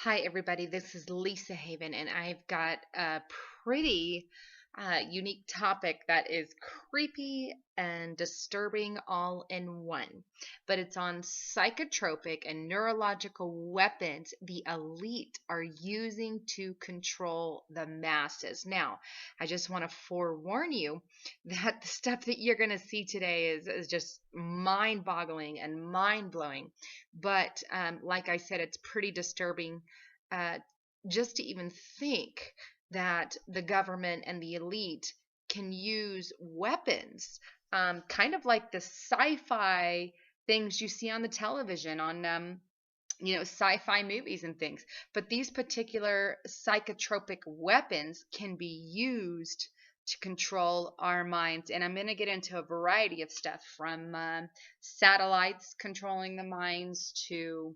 Hi, everybody. This is Lisa Haven, and I've got a pretty unique topic that is creepy and disturbing all in one. But it's on psychotropic and neurological weapons the elite are using to control the masses. Now, I just want to forewarn you that the stuff that you're going to see today is just mind boggling and mind blowing. But like I said, it's pretty disturbing uh, just to even think that the government and the elite can use weapons, kind of like the sci-fi things you see on the television, on sci-fi movies and things. But these particular psychotropic weapons can be used to control our minds. And I'm going to get into a variety of stuff from satellites controlling the minds to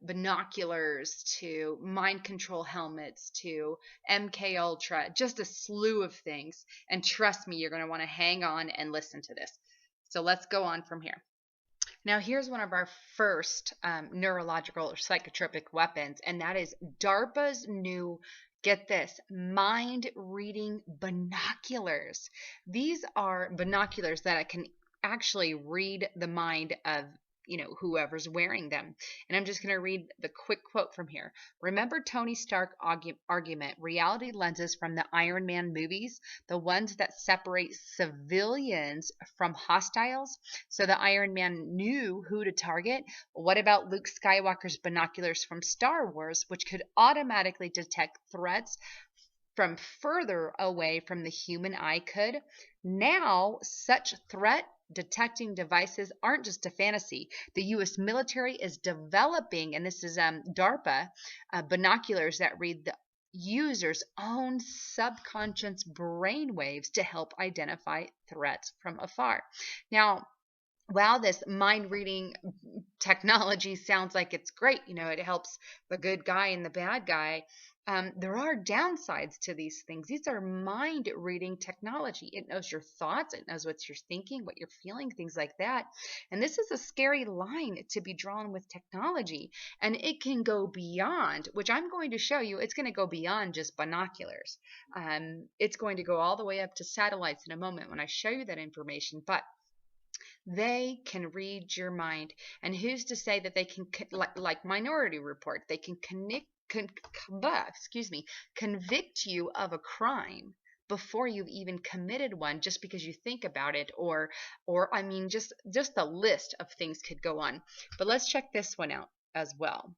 binoculars to mind control helmets to MK Ultra, just a slew of things. And trust me, you're going to want to hang on and listen to this. So let's go on from here. Now, here's one of our first neurological or psychotropic weapons, and that is DARPA's new, get this, mind reading binoculars. These are binoculars that can actually read the mind of whoever's wearing them. And I'm just going to read the quick quote from here. Remember Tony Stark argument, reality lenses from the Iron Man movies, the ones that separate civilians from hostiles? So the Iron Man knew who to target. What about Luke Skywalker's binoculars from Star Wars, which could automatically detect threats from further away from the human eye could? Now, such threat detecting devices aren't just a fantasy. The U.S. military is developing, and this is DARPA, binoculars that read the user's own subconscious brain waves to help identify threats from afar. Now, while this mind reading technology sounds like it's great, it helps the good guy and the bad guy, there are downsides to these things. These are mind reading technology. It knows your thoughts, it knows what you're thinking, what you're feeling, things like that. And this is a scary line to be drawn with technology. And it can go beyond, which I'm going to show you, it's going to go beyond just binoculars. It's going to go all the way up to satellites in a moment when I show you that information. But they can read your mind. And who's to say that they can, like Minority Report, they can convict you of a crime before you've even committed one, just because you think about it, or I mean, just the list of things could go on. But let's check this one out as well.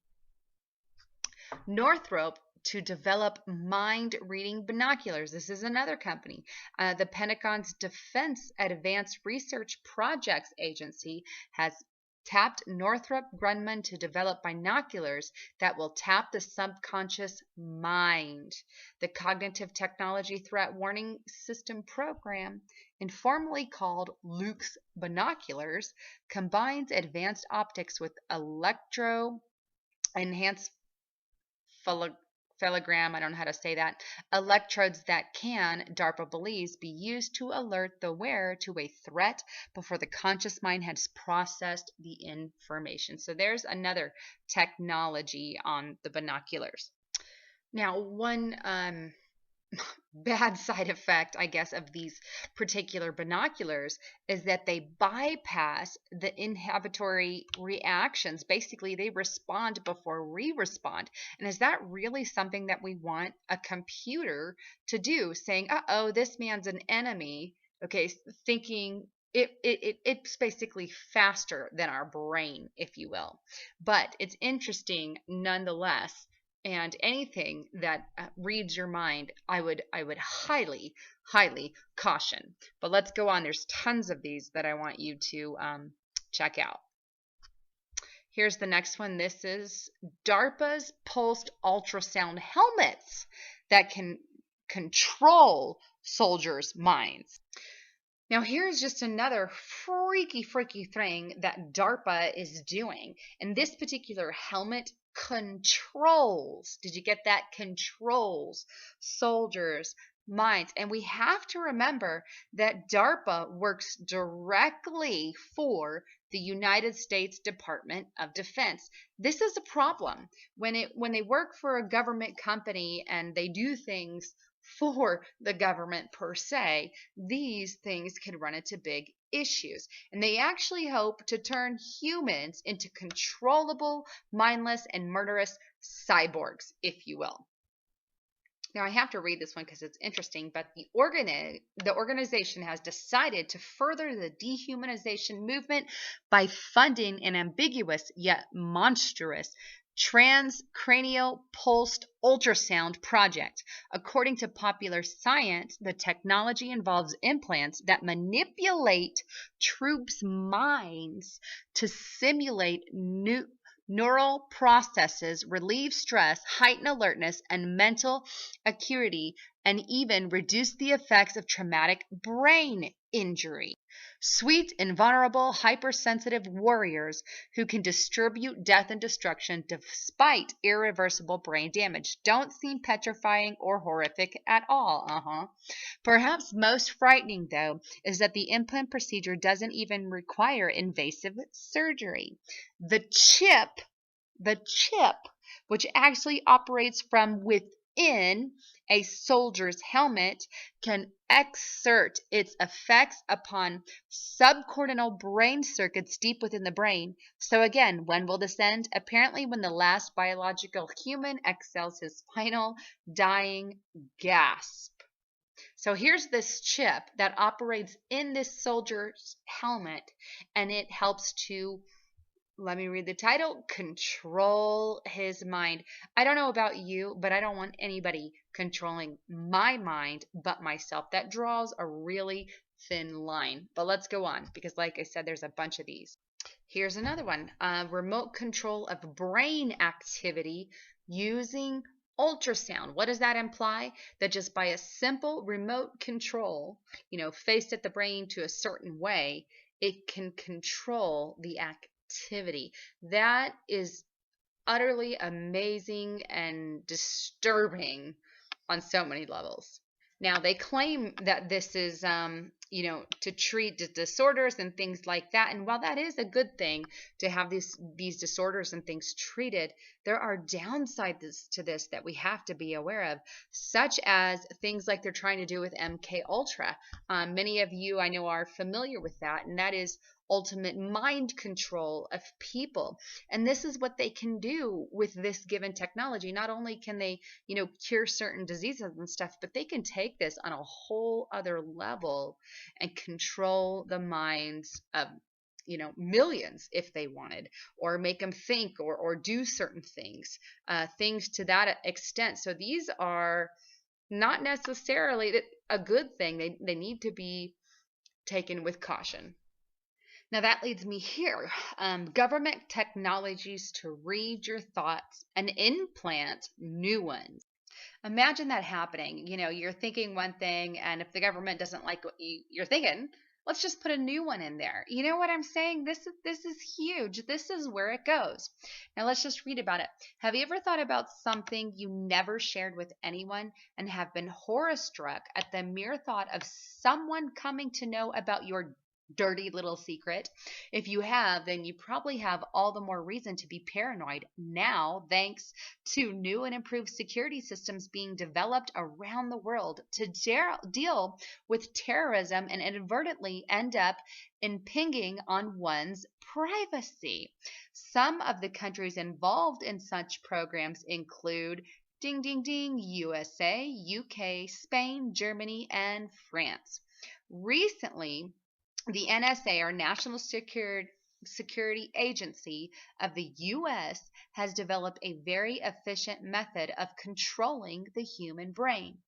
Northrop to develop mind-reading binoculars. This is another company. The Pentagon's Defense Advanced Research Projects Agency has tapped Northrop Grumman to develop binoculars that will tap the subconscious mind. The Cognitive Technology Threat Warning System Program, informally called Luke's Binoculars, combines advanced optics with electro-enhanced filigram, I don't know how to say that, electrodes that can, DARPA believes, be used to alert the wearer to a threat before the conscious mind has processed the information. So there's another technology on the binoculars. Now, one bad side effect, I guess, of these particular binoculars is that they bypass the inhibitory reactions. Basically, they respond before we respond. And is that really something that we want a computer to do? Saying, uh-oh, this man's an enemy. Okay, thinking it's basically faster than our brain, if you will. But it's interesting nonetheless. And anything that reads your mind, I would highly, highly caution. But let's go on. There's tons of these that I want you to check out. Here's the next one. This is DARPA's pulsed ultrasound helmets that can control soldiers' minds. Now, here's just another freaky thing that DARPA is doing. And this particular helmet controls, did you get that? Controls soldiers' minds. And we have to remember that DARPA works directly for the United States Department of Defense. This is a problem when they work for a government company and they do things for the government per se. These things can run into big issues, and they actually hope to turn humans into controllable, mindless, and murderous cyborgs, if you will. Now, I have to read this one because it's interesting, but the organization has decided to further the dehumanization movement by funding an ambiguous yet monstrous transcranial pulsed ultrasound project. According to Popular Science, the technology involves implants that manipulate troops' minds to simulate neural processes, relieve stress, heighten alertness and mental acuity, and even reduce the effects of traumatic brain injury. Sweet, invulnerable, hypersensitive warriors who can distribute death and destruction despite irreversible brain damage. Don't seem petrifying or horrific at all. Perhaps most frightening, though, is that the implant procedure doesn't even require invasive surgery. The chip, which actually operates from within a soldier's helmet, can exert its effects upon subcortical brain circuits deep within the brain. So again, when will this end? Apparently when the last biological human exhales his final dying gasp. So here's this chip that operates in this soldier's helmet, and it helps to, let me read the title, control his mind. I don't know about you, but I don't want anybody controlling my mind but myself. That draws a really thin line. But let's go on, because like I said, there's a bunch of these. Here's another one. Remote control of brain activity using ultrasound. What does that imply? That just by a simple remote control, faced at the brain to a certain way, it can control the activity. That is utterly amazing and disturbing on so many levels. Now, they claim that this is, to treat disorders and things like that. And while that is a good thing to have these disorders and things treated, there are downsides to this that we have to be aware of, such as things like they're trying to do with MK Ultra. Many of you I know are familiar with that, and that is ultimate mind control of people. And this is what they can do with this given technology. Not only can they, cure certain diseases and stuff, but they can take this on a whole other level and control the minds of, millions if they wanted, or make them think or do certain things, things to that extent. So these are not necessarily a good thing. They need to be taken with caution. Now that leads me here. Government technologies to read your thoughts and implant new ones. Imagine that happening. You're thinking one thing, and if the government doesn't like what you're thinking, let's just put a new one in there. You know what I'm saying? This is huge. This is where it goes. Now let's just read about it. Have you ever thought about something you never shared with anyone and have been horror-struck at the mere thought of someone coming to know about your dirty little secret? If you have, then you probably have all the more reason to be paranoid now, thanks to new and improved security systems being developed around the world to deal with terrorism and inadvertently end up impinging on one's privacy. Some of the countries involved in such programs include ding ding ding, USA, UK, Spain, Germany, and France. Recently, the NSA, or National Security Agency of the U.S., has developed a very efficient method of controlling the human brain.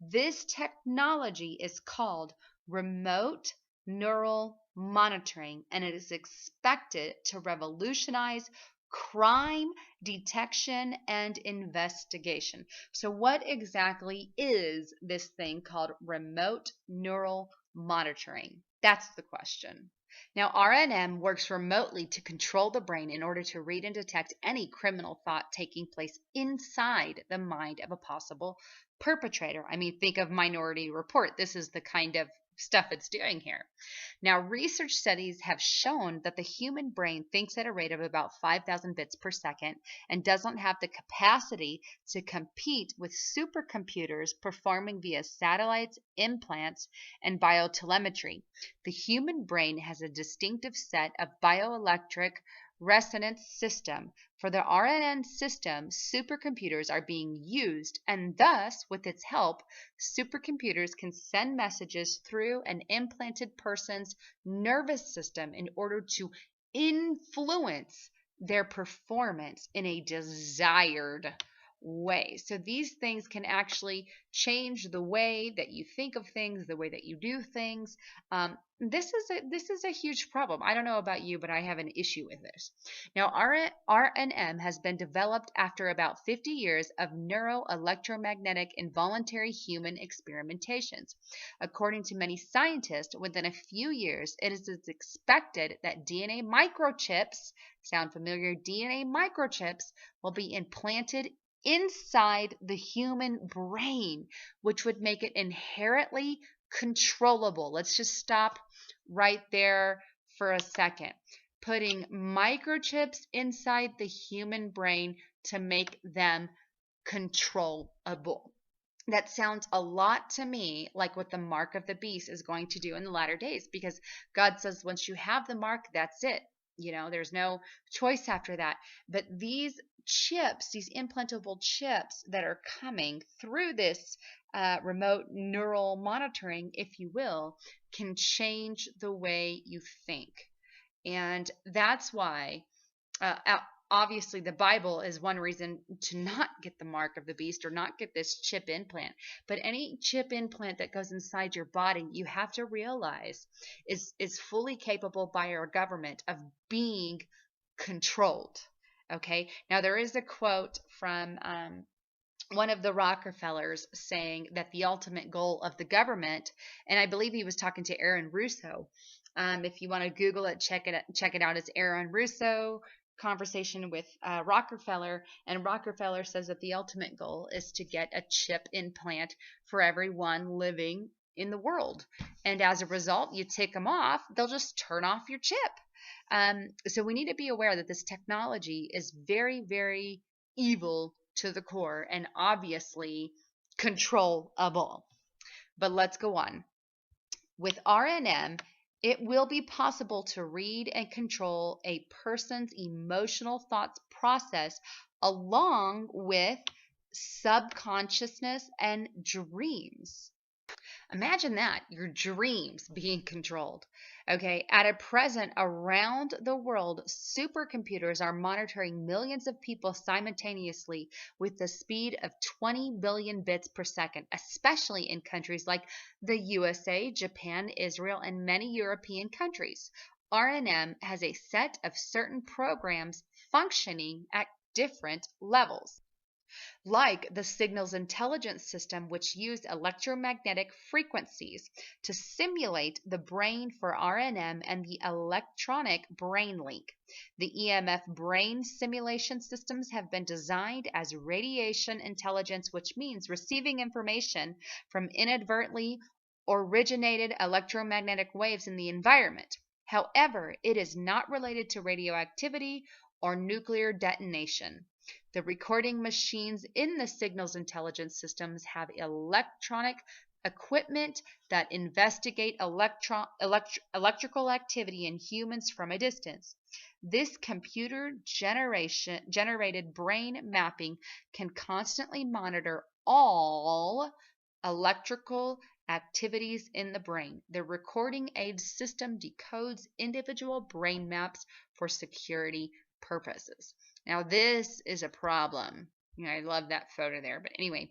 This technology is called remote neural monitoring, and it is expected to revolutionize crime detection and investigation. So what exactly is this thing called remote neural monitoring? That's the question. Now, RNM works remotely to control the brain in order to read and detect any criminal thought taking place inside the mind of a possible perpetrator. I mean, think of Minority Report. This is the kind of stuff it's doing here. Now, research studies have shown that the human brain thinks at a rate of about 5,000 bits per second and doesn't have the capacity to compete with supercomputers performing via satellites, implants, and biotelemetry. The human brain has a distinctive set of bioelectric resonance system. For the RNN system, supercomputers are being used, and thus, with its help, supercomputers can send messages through an implanted person's nervous system in order to influence their performance in a desired way. So these things can actually change the way that you think of things, the way that you do things. This is a huge problem. I don't know about you, but I have an issue with this. Now, RNM has been developed after about 50 years of neuroelectromagnetic involuntary human experimentations. According to many scientists, within a few years, it is expected that DNA microchips, sound familiar? DNA microchips will be implanted inside the human brain, which would make it inherently controllable. Let's just stop right there for a second. Putting microchips inside the human brain to make them controllable. That sounds a lot to me like what the mark of the beast is going to do in the latter days, because God says once you have the mark, that's it. There's no choice after that. But these chips, these implantable chips that are coming through this remote neural monitoring, if you will, can change the way you think. And that's why, obviously, the Bible is one reason to not get the mark of the beast or not get this chip implant. But any chip implant that goes inside your body, you have to realize is fully capable by our government of being controlled. Okay, now there is a quote from one of the Rockefellers saying that the ultimate goal of the government, and I believe he was talking to Aaron Russo. If you want to Google it, check it out. It's Aaron Russo conversation with Rockefeller, and Rockefeller says that the ultimate goal is to get a chip implant for everyone living in the world, and as a result, you tick them off, they'll just turn off your chip. So we need to be aware that this technology is very, very evil to the core and obviously controllable. But let's go on. With RNM, it will be possible to read and control a person's emotional thoughts process along with subconsciousness and dreams. Imagine that, your dreams being controlled. Okay, at present, around the world, supercomputers are monitoring millions of people simultaneously with the speed of 20 billion bits per second, especially in countries like the USA, Japan, Israel, and many European countries. RNM has a set of certain programs functioning at different levels, like the signals intelligence system, which used electromagnetic frequencies to simulate the brain for RNM, and the electronic brain link. The EMF brain simulation systems have been designed as radiation intelligence, which means receiving information from inadvertently originated electromagnetic waves in the environment. However, it is not related to radioactivity or nuclear detonation. The recording machines in the signals intelligence systems have electronic equipment that investigate electrical activity in humans from a distance. This computer generated brain mapping can constantly monitor all electrical activities in the brain. The recording aid system decodes individual brain maps for security purposes. Now, this is a problem. I love that photo there. But anyway,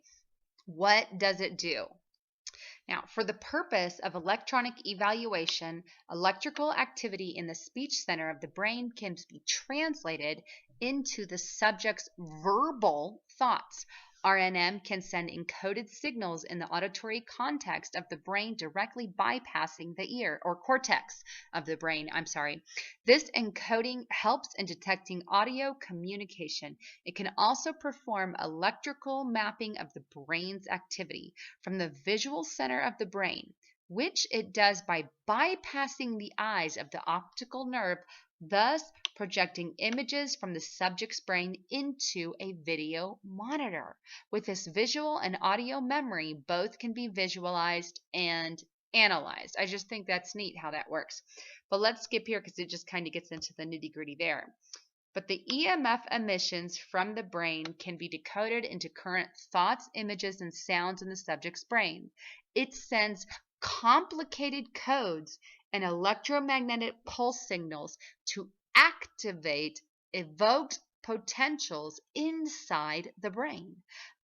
what does it do? Now, for the purpose of electronic evaluation, electrical activity in the speech center of the brain can be translated into the subject's verbal thoughts. RNM can send encoded signals in the auditory context of the brain, directly bypassing the ear, or cortex of the brain. This encoding helps in detecting audio communication. It can also perform electrical mapping of the brain's activity from the visual center of the brain. which it does by bypassing the eyes of the optical nerve, thus projecting images from the subject's brain into a video monitor. With this visual and audio memory, both can be visualized and analyzed. I just think that's neat how that works. But let's skip here because it just kind of gets into the nitty-gritty there. But the EMF emissions from the brain can be decoded into current thoughts, images, and sounds in the subject's brain. It sends complicated codes and electromagnetic pulse signals to activate evoked potentials inside the brain,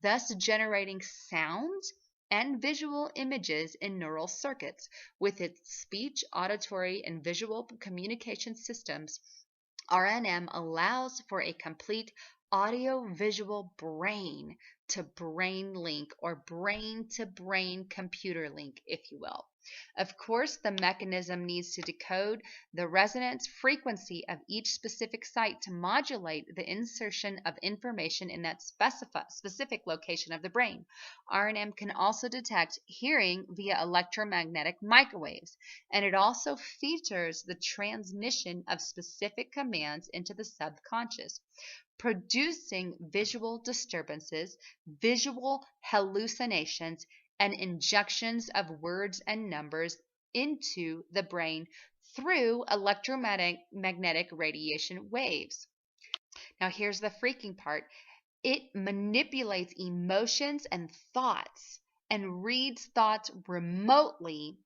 thus generating sounds and visual images in neural circuits. With its speech, auditory, and visual communication systems, RNM allows for a complete audio-visual brain-to-brain link, or brain-to-brain computer link, if you will. Of course, the mechanism needs to decode the resonance frequency of each specific site to modulate the insertion of information in that specific location of the brain. RNM can also detect hearing via electromagnetic microwaves, and it also features the transmission of specific commands into the subconscious, producing visual disturbances, visual hallucinations, and injections of words and numbers into the brain through electromagnetic radiation waves. Now here's the freaking part. It manipulates emotions and thoughts and reads thoughts remotely,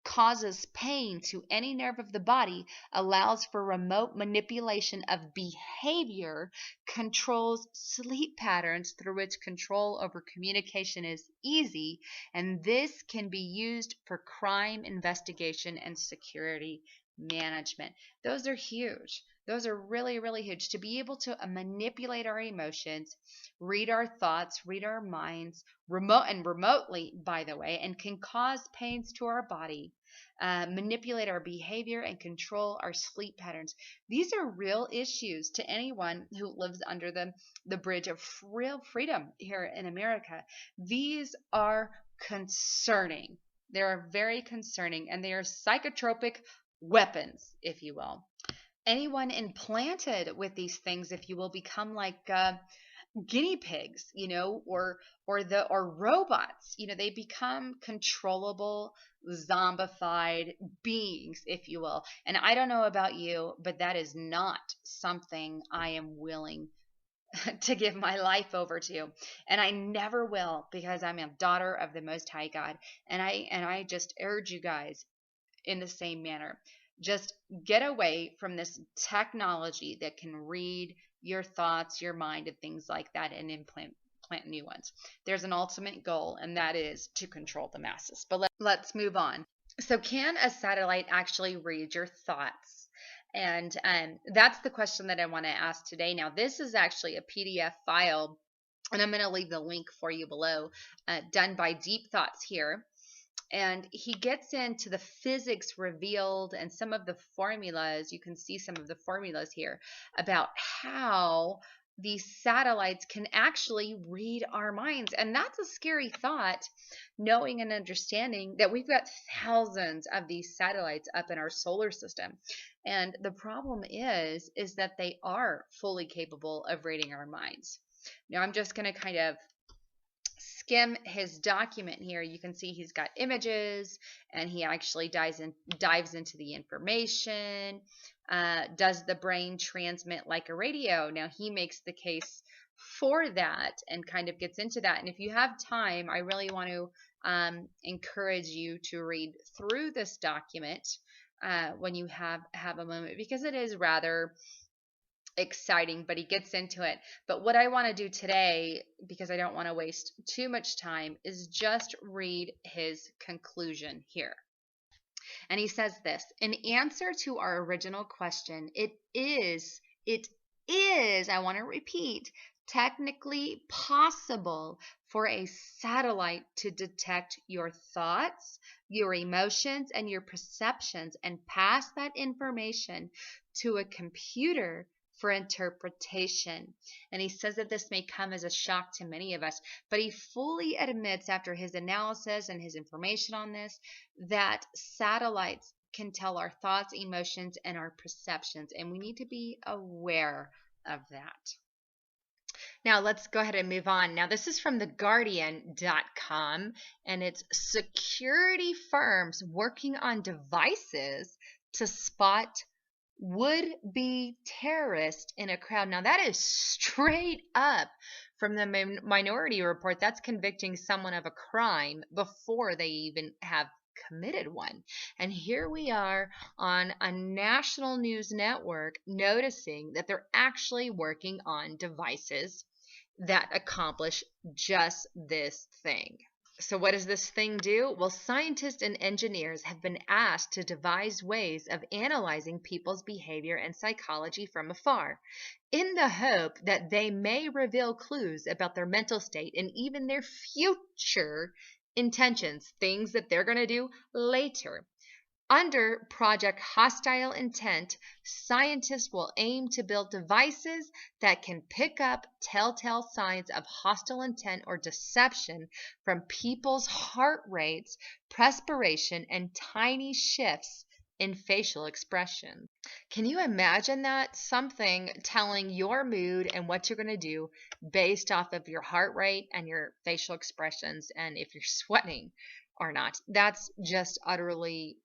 causes pain to any nerve of the body, allows for remote manipulation of behavior, controls sleep patterns through which control over communication is easy, and this can be used for crime investigation and security management. Those are huge. Those are really, really huge. To be able to manipulate our emotions, read our thoughts, read our minds, remotely, by the way, and can cause pains to our body, manipulate our behavior, and control our sleep patterns. These are real issues to anyone who lives under the bridge of real freedom here in America. These are concerning. They are very concerning, and they are psychotropic weapons, if you will. Anyone implanted with these things, if you will, become like guinea pigs, or robots. They become controllable, zombified beings, if you will. And I don't know about you, but that is not something I am willing to give my life over to, and I never will, because I'm a daughter of the Most High God. And I just urge you guys in the same manner. Just get away from this technology that can read your thoughts, your mind, and things like that, and implant new ones. There's an ultimate goal, and that is to control the masses. But let's move on. So can a satellite actually read your thoughts? And that's the question that I want to ask today. Now, this is actually a PDF file, and I'm going to leave the link for you below, done by Deep Thoughts here. And he gets into the physics revealed and some of the formulas. You can see some of the formulas here about how these satellites can actually read our minds. And that's a scary thought, knowing and understanding that we've got thousands of these satellites up in our solar system. And the problem is that they are fully capable of reading our minds. Now, I'm just going to kind of skim his document here. You can see he's got images, and he actually dives into the information. Does the brain transmit like a radio? Now, he makes the case for that and kind of gets into that. And if you have time, I really want to encourage you to read through this document when you have a moment, because it is rather exciting, but he gets into it. But what I want to do today, because I don't want to waste too much time, is just read his conclusion here. And he says this: in answer to our original question, it is, I want to repeat, technically possible for a satellite to detect your thoughts, your emotions, and your perceptions, and pass that information to a computer for interpretation. And he says that this may come as a shock to many of us, but he fully admits after his analysis and his information on this that satellites can tell our thoughts, emotions, and our perceptions, and we need to be aware of that. Now, let's go ahead and move on. Now, this is from theguardian.com, and it's security firms working on devices to spot would-be terrorists in a crowd. Now, that is straight up from the Minority Report. That's convicting someone of a crime before they even have committed one. And here we are on a national news network noticing that they're actually working on devices that accomplish just this thing. So what does this thing do? Well, scientists and engineers have been asked to devise ways of analyzing people's behavior and psychology from afar, in the hope that they may reveal clues about their mental state and even their future intentions, things that they're going to do later. Under Project Hostile Intent, scientists will aim to build devices that can pick up telltale signs of hostile intent or deception from people's heart rates, perspiration, and tiny shifts in facial expression. Can you imagine that? Something telling your mood and what you're going to do based off of your heart rate and your facial expressions and if you're sweating or not. That's just utterly,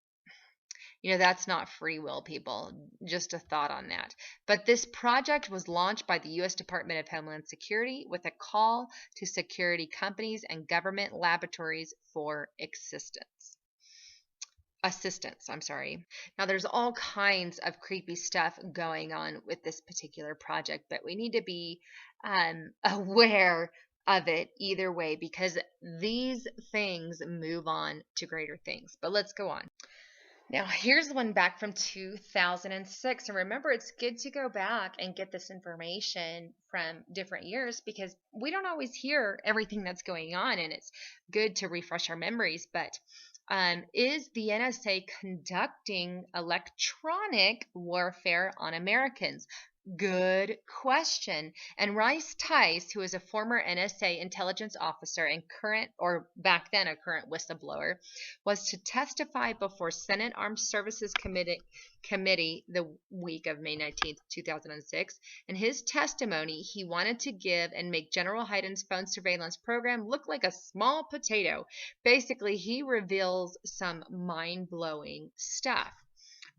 that's not free will, people. Just a thought on that. But this project was launched by the U.S. Department of Homeland Security with a call to security companies and government laboratories for assistance. Now, there's all kinds of creepy stuff going on with this particular project, but we need to be aware of it either way because these things move on to greater things. But let's go on. Now, here's one back from 2006. And remember, it's good to go back and get this information from different years because we don't always hear everything that's going on, and it's good to refresh our memories. But is the NSA conducting electronic warfare on Americans? Good question. And Rice Tice, who is a former NSA intelligence officer and back then a current whistleblower, was to testify before Senate Armed Services Committee the week of May 19th, 2006. In his testimony, he wanted to give and make General Hayden's phone surveillance program look like a small potato. Basically, he reveals some mind-blowing stuff.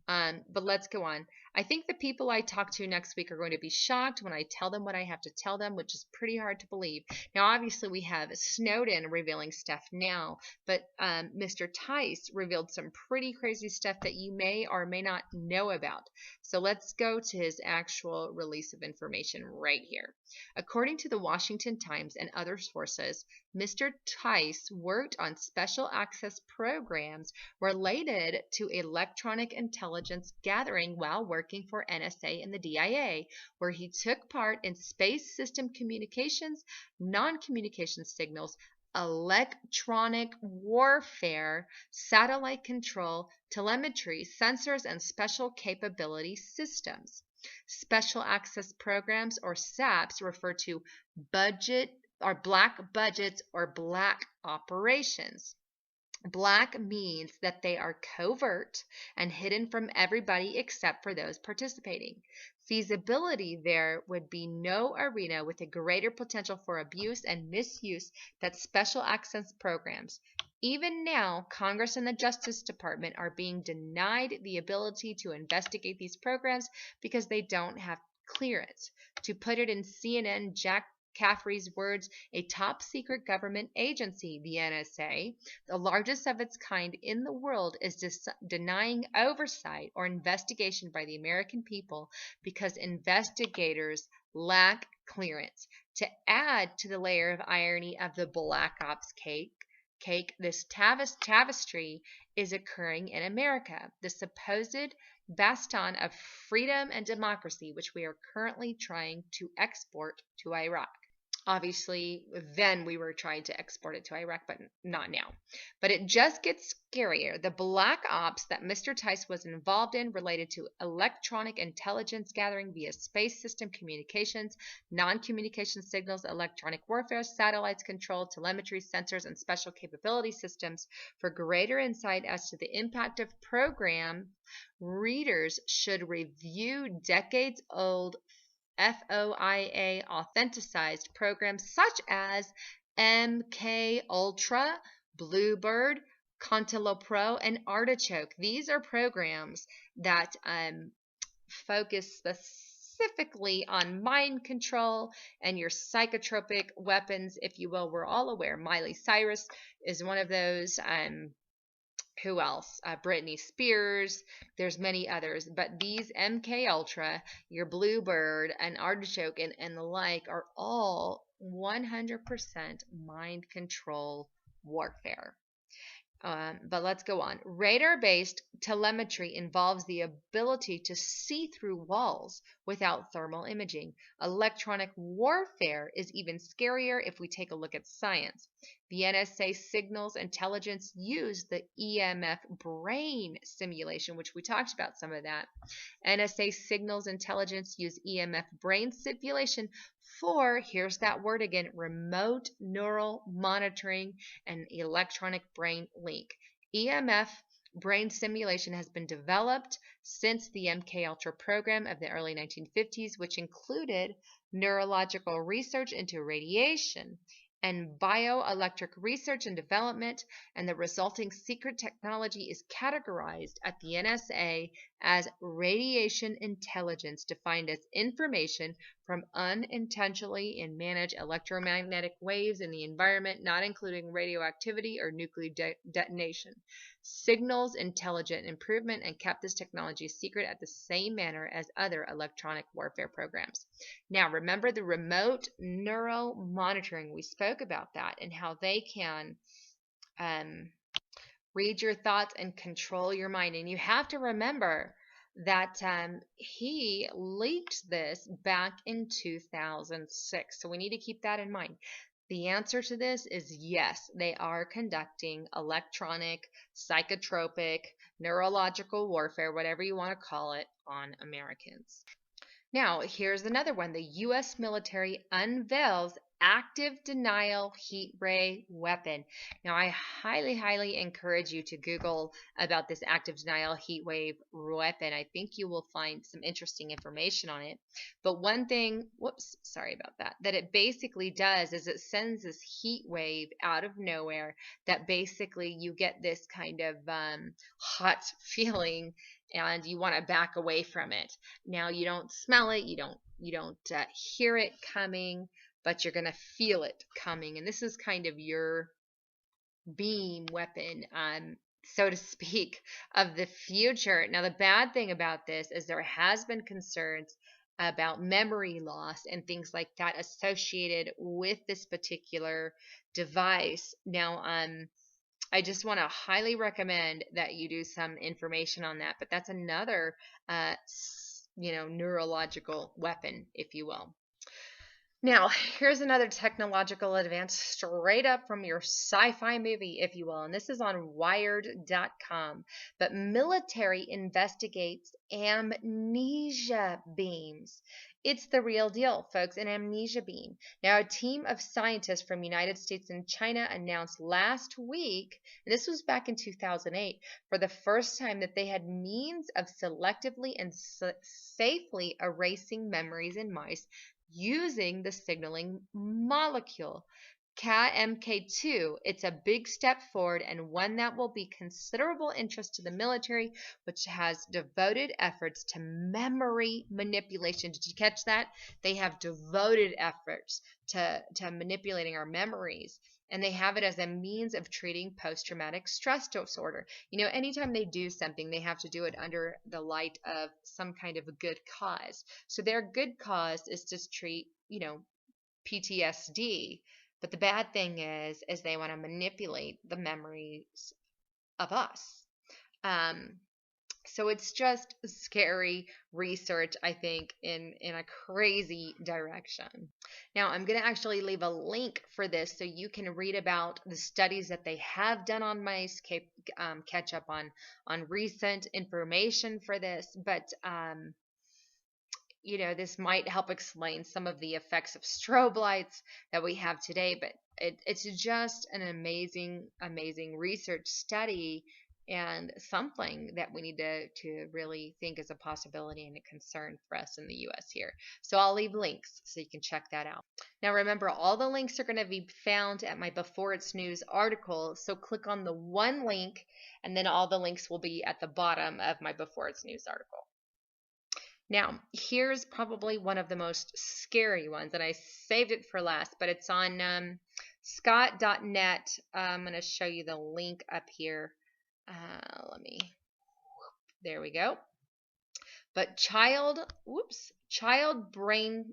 But let's go on. I think the people I talk to next week are going to be shocked when I tell them what I have to tell them, which is pretty hard to believe. Now, obviously, we have Snowden revealing stuff now, but Mr. Tice revealed some pretty crazy stuff that you may or may not know about. So let's go to his actual release of information right here. According to the Washington Times and other sources, Mr. Tice worked on special access programs related to electronic intelligence gathering while working for NSA and the DIA, where he took part in space system communications, non-communication signals, electronic warfare, satellite control, telemetry, sensors, and special capability systems. Special access programs, or SAPs, refer to black budgets or black operations. Black means that they are covert and hidden from everybody except for those participating. Feasibility there would be no arena with a greater potential for abuse and misuse than special access programs. Even now, Congress and the Justice Department are being denied the ability to investigate these programs because they don't have clearance. To put it in CNN Jack Caffrey's words, a top-secret government agency, the NSA, the largest of its kind in the world, is denying oversight or investigation by the American people because investigators lack clearance. To add to the layer of irony of the Black Ops cake, this tapestry is occurring in America, the supposed bastion of freedom and democracy, which we are currently trying to export to Iraq. Obviously, then we were trying to export it to Iraq, but not now. But it just gets scarier. The black ops that Mr. Tice was involved in related to electronic intelligence gathering via space system communications, non-communication signals, electronic warfare, satellites control, telemetry, sensors, and special capability systems. For greater insight as to the impact of program, readers should review decades-old FOIA authenticized programs such as MK Ultra, Bluebird, Cantaloupe Pro, and Artichoke. These are programs that focus specifically on mind control and your psychotropic weapons, if you will. We're all aware. Miley Cyrus is one of those. Who else? Britney Spears. There's many others, but these MK Ultra, your Bluebird, and Artichoke, and the like are all 100% mind control warfare. But let's go on. Radar-based telemetry involves the ability to see through walls without thermal imaging. Electronic warfare is even scarier if we take a look at science. The NSA signals intelligence use the EMF brain simulation, which we talked about some of that. NSA signals intelligence use EMF brain simulation for, here's that word again, remote neural monitoring and electronic brain link. EMF brain simulation has been developed since the MK Ultra program of the early 1950s, which included neurological research into radiation and bioelectric research and development, and the resulting secret technology is categorized at the NSA as radiation intelligence, defined as information from unintentionally managed electromagnetic waves in the environment, not including radioactivity or nuclear detonation. Signals intelligent improvement and kept this technology secret at the same manner as other electronic warfare programs. Now, remember the remote neural monitoring. We spoke about that and how they can read your thoughts and control your mind. And you have to remember that he leaked this back in 2006. So we need to keep that in mind. The answer to this is yes, they are conducting electronic, psychotropic, neurological warfare, whatever you want to call it, on Americans. Now, here's another one. The U.S. military unveils active denial heat ray weapon. Now, I highly, highly encourage you to Google about this active denial heat wave weapon. I think you will find some interesting information on it. But one thing, sorry about that, that it basically does is it sends this heat wave out of nowhere that basically you get this kind of hot feeling and you want to back away from it. Now, you don't smell it, you don't hear it coming, but you're going to feel it coming. And this is kind of your beam weapon, so to speak, of the future. Now, the bad thing about this is there has been concerns about memory loss and things like that associated with this particular device. Now, I just want to highly recommend that you do some information on that. But that's another, neurological weapon, if you will. Now, here's another technological advance straight up from your sci-fi movie, if you will. And this is on Wired.com. But military investigates amnesia beams. It's the real deal, folks, an amnesia beam. Now, a team of scientists from United States and China announced last week, and this was back in 2008, for the first time that they had means of selectively and safely erasing memories in mice using the signaling molecule CAMK2. It's a big step forward and one that will be considerable interest to the military, which has devoted efforts to memory manipulation. Did you catch that? They have devoted efforts to manipulating our memories. And they have it as a means of treating post-traumatic stress disorder. You know, anytime they do something, they have to do it under the light of some kind of a good cause. So their good cause is to treat, PTSD. But the bad thing is they want to manipulate the memories of us. So it's just scary research, I think, in a crazy direction. Now, I'm going to actually leave a link for this so you can read about the studies that they have done on mice, catch up on recent information for this. But this might help explain some of the effects of strobe lights that we have today. But it's just an amazing, amazing research study and something that we need to really think is a possibility and a concern for us in the US here. So I'll leave links so you can check that out. Now remember, all the links are going to be found at my Before It's News article. So click on the one link and then all the links will be at the bottom of my Before It's News article. Now, here's probably one of the most scary ones, and I saved it for last, but it's on scott.net. I'm going to show you the link up here. There we go. But child brain,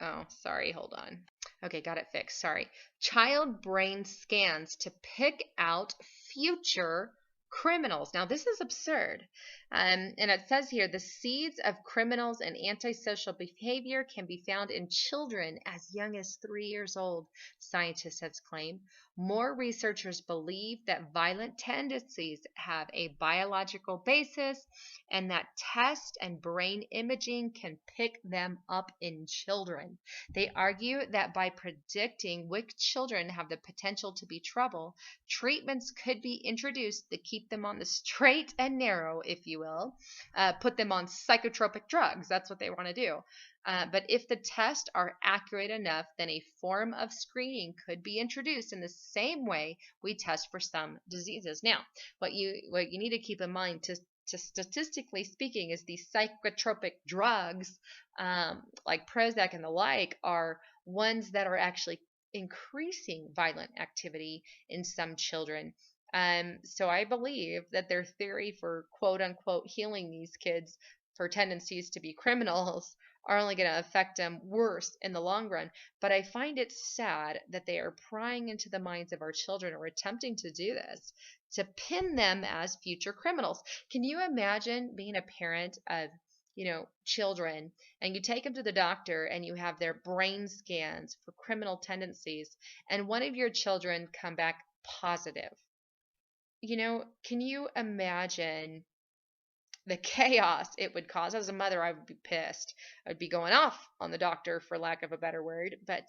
oh, sorry, hold on. Okay, got it fixed, sorry. Child brain scans to pick out future criminals. Now, this is absurd. And it says here, the seeds of criminals and antisocial behavior can be found in children as young as 3 years old, scientists have claimed. More researchers believe that violent tendencies have a biological basis and that test and brain imaging can pick them up in children. They argue that by predicting which children have the potential to be trouble, treatments could be introduced to keep them on the straight and narrow, if you will, put them on psychotropic drugs. That's what they want to do. But if the tests are accurate enough, then a form of screening could be introduced in the same way we test for some diseases. Now, what you need to keep in mind, to statistically speaking, is these psychotropic drugs, like Prozac and the like, are ones that are actually increasing violent activity in some children. So I believe that their theory for quote unquote healing these kids for tendencies to be criminals are only going to affect them worse in the long run. But I find it sad that they are prying into the minds of our children, or attempting to do this, to pin them as future criminals. Can you imagine being a parent of children, and you take them to the doctor and you have their brain scans for criminal tendencies, and one of your children come back positive? Can you imagine the chaos it would cause? As a mother, I would be pissed. I would be going off on the doctor, for lack of a better word. But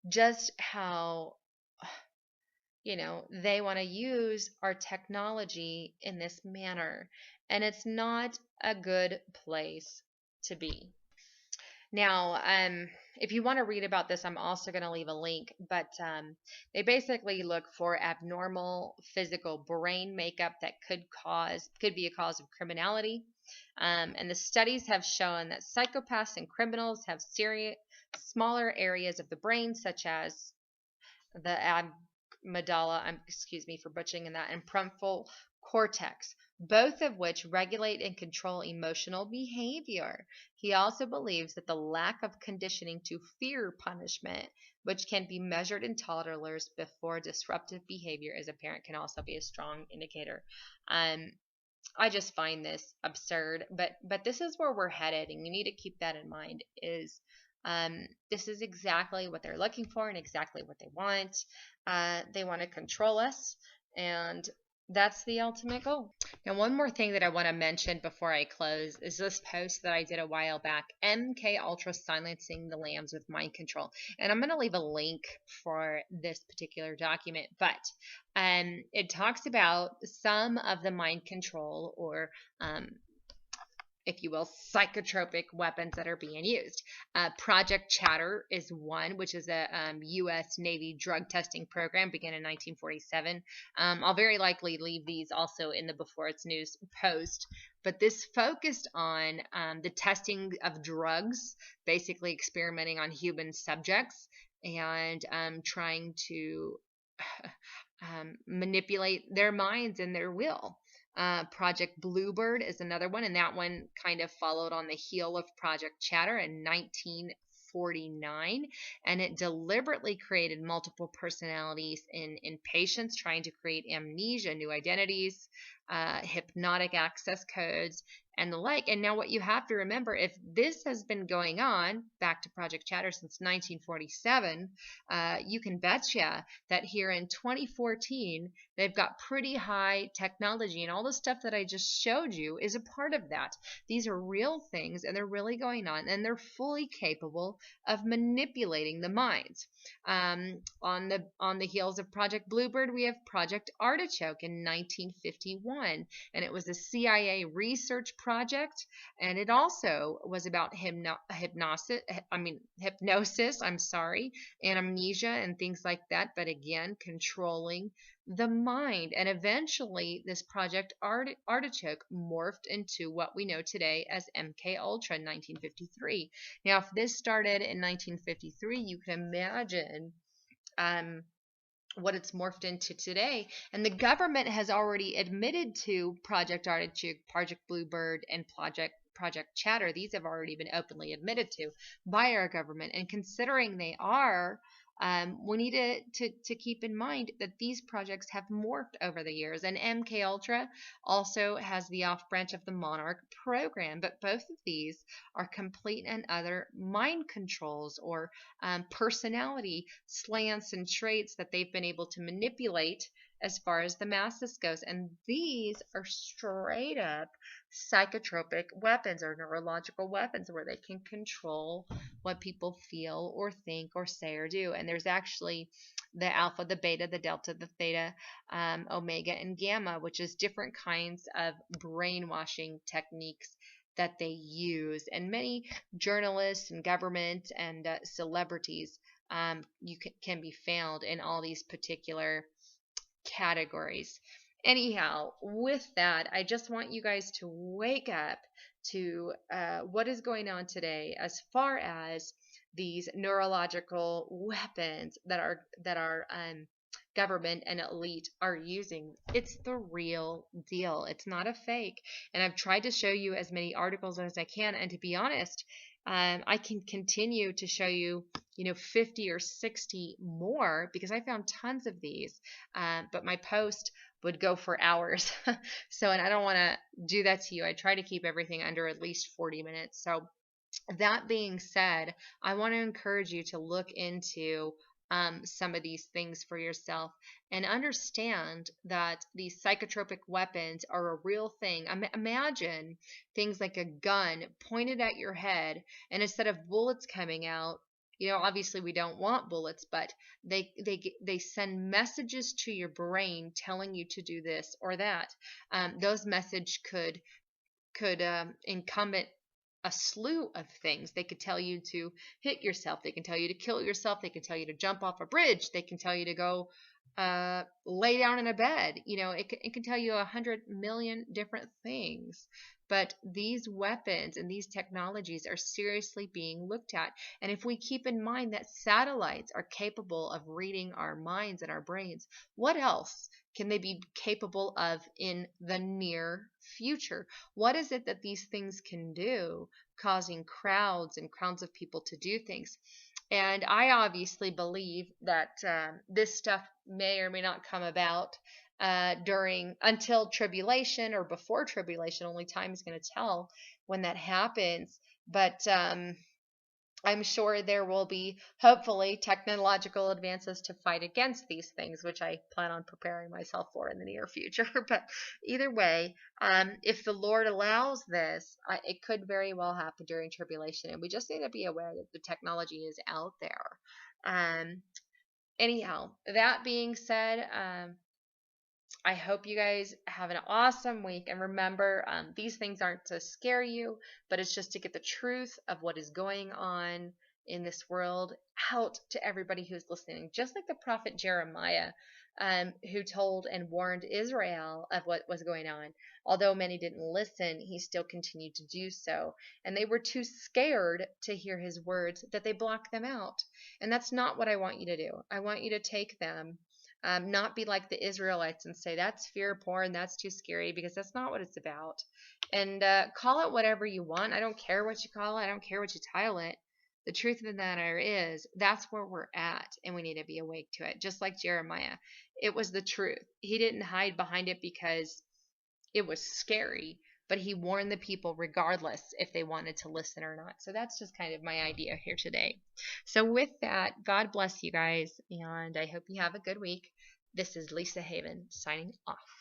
just how they want to use our technology in this manner, and it's not a good place to be. Now, if you want to read about this, I'm also going to leave a link, but they basically look for abnormal physical brain makeup that could be a cause of criminality. And the studies have shown that psychopaths and criminals have smaller areas of the brain, such as the amygdala, excuse me for butchering that, and prefrontal cortex, both of which regulate and control emotional behavior. He also believes that the lack of conditioning to fear punishment, which can be measured in toddlers before disruptive behavior is apparent, can also be a strong indicator. I just find this absurd, but this is where we're headed, and you need to keep that in mind. This is exactly what they're looking for and exactly what they want. They want to control us, and that's the ultimate goal. Now, one more thing that I want to mention before I close is this post that I did a while back, MK Ultra Silencing the Lambs with Mind Control. And I'm going to leave a link for this particular document, but it talks about some of the mind control, or if you will, psychotropic weapons that are being used. Project Chatter is one, which is a U.S. Navy drug testing program, began in 1947. I'll very likely leave these also in the Before It's News post. But this focused on the testing of drugs, basically experimenting on human subjects and trying to manipulate their minds and their will. Project Bluebird is another one, and that one kind of followed on the heel of Project Chatter in 19 1949, and it deliberately created multiple personalities in patients, trying to create amnesia, new identities, hypnotic access codes, and the like. And now, what you have to remember, if this has been going on, back to Project Chatter, since 1947, you can betcha that here in 2014, they've got pretty high technology, and all the stuff that I just showed you is a part of that. These are real things, and they're really going on, and they're fully capable of manipulating the minds. On the heels of Project Bluebird, we have Project Artichoke in 1951, and it was a CIA research project, and it also was about hypnosis. I'm sorry, and amnesia and things like that. But again, controlling the mind. And eventually, this Project Artichoke morphed into what we know today as MK Ultra in 1953. Now, if this started in 1953, you can imagine what it's morphed into today. And the government has already admitted to Project Artichoke, Project Bluebird, and Project Chatter. These have already been openly admitted to by our government. And considering they are, we need to keep in mind that these projects have morphed over the years. And MK Ultra also has the off branch of the Monarch program, but both of these are complete and utter mind controls, or personality slants and traits that they've been able to manipulate as far as the masses goes. And these are straight up psychotropic weapons, or neurological weapons, where they can control what people feel or think or say or do. And there's actually the alpha, the beta, the delta, the theta, omega, and gamma, which is different kinds of brainwashing techniques that they use. And many journalists and government and celebrities can be found in all these particular categories. Anyhow, with that, I just want you guys to wake up to what is going on today as far as these neurological weapons that our government and elite are using. It's the real deal. It's not a fake. And I've tried to show you as many articles as I can. And to be honest, I can continue to show you, 50 or 60 more, because I found tons of these. But my post would go for hours. And I don't want to do that to you. I try to keep everything under at least 40 minutes. So that being said, I want to encourage you to look into some of these things for yourself and understand that these psychotropic weapons are a real thing. Imagine things like a gun pointed at your head, and instead of bullets coming out, obviously we don't want bullets, but they send messages to your brain telling you to do this or that. Those messages could incumbent a slew of things. They could tell you to hit yourself. They can tell you to kill yourself. They can tell you to jump off a bridge. They can tell you to go lay down in a bed. It can tell you 100 million different things. But these weapons and these technologies are seriously being looked at. And if we keep in mind that satellites are capable of reading our minds and our brains, what else can they be capable of in the near future? What is it that these things can do, causing crowds and crowds of people to do things? And I obviously believe that this stuff may or may not come about until tribulation or before tribulation. Only time is going to tell when that happens. But I'm sure there will be, hopefully, technological advances to fight against these things, which I plan on preparing myself for in the near future. But either way, if the Lord allows this, it could very well happen during tribulation. And we just need to be aware that the technology is out there. Anyhow, that being said, I hope you guys have an awesome week. And remember, these things aren't to scare you, but it's just to get the truth of what is going on in this world out to everybody who's listening. Just like the prophet Jeremiah, who told and warned Israel of what was going on. Although many didn't listen, he still continued to do so. And they were too scared to hear his words that they blocked them out. And that's not what I want you to do. I want you to take them. Not be like the Israelites and say, that's fear porn, that's too scary, because that's not what it's about. And call it whatever you want. I don't care what you call it. I don't care what you title it. The truth of the matter is, that's where we're at, and we need to be awake to it. Just like Jeremiah, it was the truth. He didn't hide behind it because it was scary, but he warned the people regardless if they wanted to listen or not. So that's just kind of my idea here today. So with that, God bless you guys, and I hope you have a good week. This is Lisa Haven signing off.